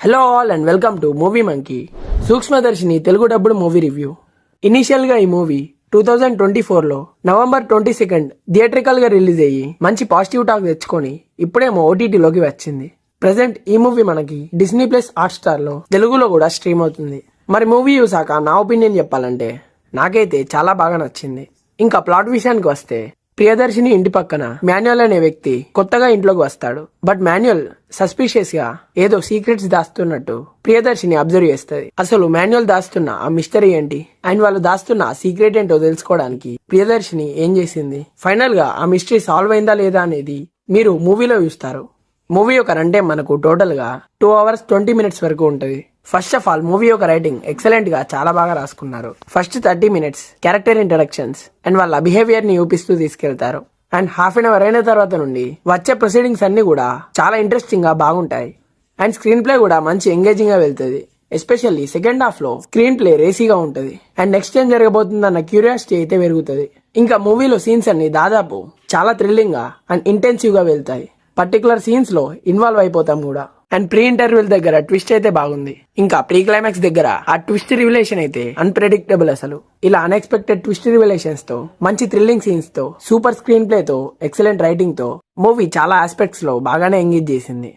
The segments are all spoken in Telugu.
Hello all and welcome to movie monkey. Sookshmadarshini Telugu డబ్బుడు మూవీ రివ్యూ. ఇనీషియల్ గా ఈ మూవీ 2024లో నవంబర్ 22 థియేట్రికల్ గా రిలీజ్ అయ్యి మంచి పాజిటివ్ టాక్ తెచ్చుకొని ఇప్పుడేమో ఓటీటీలోకి వచ్చింది. ప్రెసెంట్ ఈ మూవీ మనకి డిస్నీ ప్లస్ హాట్‌స్టార్ లో తెలుగులో కూడా స్ట్రీమ్ అవుతుంది. మరి మూవీ చూసాక నా ఒపీనియన్ చెప్పాలంటే నాకైతే చాలా బాగా నచ్చింది. ఇంకా ప్లాట్ విషయానికి వస్తే ప్రియదర్శిని ఇంటి పక్కన మాన్యువల్ అనే వ్యక్తి కొత్తగా ఇంట్లోకి వస్తాడు. బట్ మాన్యువల్ సస్పిషియస్ గా ఏదో సీక్రెట్స్ దాస్తున్నట్టు ప్రియదర్శిని అబ్జర్వ్ చేస్తుంది. అసలు మాన్యువల్ దాస్తున్న ఆ మిస్టరీ ఏంటి అండ్ వాళ్ళు దాస్తున్న ఆ సీక్రెట్ ఏంటో తెలుసుకోవడానికి ప్రియదర్శిని ఏం చేసింది, ఫైనల్ గా ఆ మిస్టరీ సాల్వ్ అయిందా లేదా అనేది మీరు మూవీలో చూస్తారు. మూవీ యొక్క రన్ టైం మనకు టోటల్ గా 2 hours 20 minutes వరకు ఉంటది. ఫస్ట్ ఆఫ్ ఆల్ మూవీ యొక్క రైటింగ్ ఎక్సలెంట్ గా చాలా బాగా రాసుకున్నారు. First 30 minutes character introductions and వాళ్ళ బిహేవియర్ ని చూపిస్తూ తీసుకెళ్తారు. అండ్ హాఫ్ అన్ అవర్ అయిన తర్వాత నుండి వచ్చే ప్రొసీడింగ్స్ అన్ని కూడా చాలా ఇంట్రెస్టింగ్ గా బాగుంటాయి. అండ్ స్క్రీన్ ప్లే కూడా మంచి ఎంగేజింగ్ గా వెళ్తుంది. ఎస్పెషల్లీ సెకండ్ హాఫ్ లో స్క్రీన్ ప్లే రేసీగా ఉంటది అండ్ నెక్స్ట్ ఏం జరగబోతుందన్న క్యూరియాసిటీ అయితే పెరుగుతుంది. ఇంకా మూవీలో సీన్స్ అన్ని దాదాపు చాలా థ్రిల్లింగ్ గా అండ్ ఇంటెన్సివ్ గా వెళ్తాయి. పర్టికులర్ సీన్స్ లో ఇన్వాల్వ్ అయిపోతాం కూడా. అండ్ ప్రీ ఇంటర్వ్యూల్ దగ్గర ట్విస్ట్ అయితే బాగుంది. ఇంకా ప్రీ క్లైమాక్స్ దగ్గర ఆ ట్విస్ట్ రివిలేషన్ అయితే అన్ప్రెడిక్టబుల్. అసలు ఇలా అన్ఎక్స్పెక్టెడ్ ట్విస్ట్ రివిలేషన్స్ తో, మంచి థ్రిల్లింగ్ సీన్స్ తో, సూపర్ స్క్రీన్ ప్లే తో, ఎక్సలెంట్ రైటింగ్ తో మూవీ చాలా ఆస్పెక్ట్స్ లో బాగానే ఎంగేజ్ చేసింది.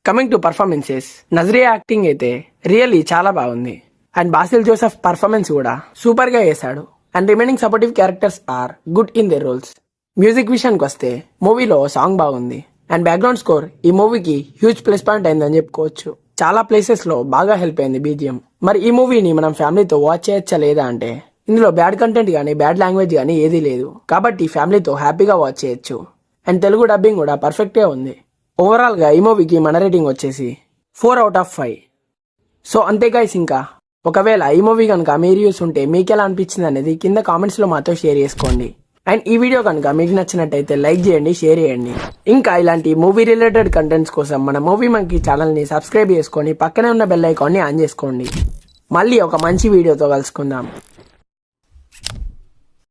Coming to performances, Nazriya acting అయితే రియల్లీ చాలా బాగుంది. అండ్ బాసిల్ జోసెఫ్ పర్ఫార్మెన్స్ కూడా సూపర్ గా చేశాడు. And remaining supportive characters are good in their roles. Music విషయానికి వస్తే మూవీలో సాంగ్ బాగుంది అండ్ బ్యాక్గ్రౌండ్ స్కోర్ ఈ మూవీకి హ్యూజ్ ప్లస్ పాయింట్ అయిందని చెప్పుకోవచ్చు. చాలా ప్లేసెస్ లో బాగా హెల్ప్ అయింది బీజిఎం. మరి ఈ మూవీని మనం ఫ్యామిలీతో వాచ్ చేయొచ్చా లేదా అంటే ఇందులో బ్యాడ్ కంటెంట్ గానీ బ్యాడ్ లాంగ్వేజ్ గానీ ఏదీ లేదు, కాబట్టి ఫ్యామిలీతో హ్యాపీగా వాచ్ చేయొచ్చు. అండ్ తెలుగు డబ్బింగ్ కూడా పర్ఫెక్ట్ గా ఉంది. ఓవరాల్ గా ఈ మూవీకి మన రేటింగ్ వచ్చేసి 4 out of 5. సో అంతే గైస్, ఇంకా ఒకవేళ ఈ మూవీ కనుక మీరు చూస్తుంటే మీకు ఎలా అనిపించింది అనేది కింద కామెంట్స్ లో మాతో షేర్ చేసుకోండి. అండ్ ఈ వీడియో కనుక మీకు నచ్చినట్టయితే లైక్ చేయండి, షేర్ చేయండి. ఇంకా ఇలాంటి మూవీ రిలేటెడ్ కంటెంట్స్ కోసం మన మూవీ మంకీ ఛానల్ ని సబ్స్క్రైబ్ చేసుకొని పక్కనే ఉన్న బెల్ ఐకాన్ ని ఆన్ చేసుకోండి. మళ్ళీ ఒక మంచి వీడియోతో కలుసుకుందాం.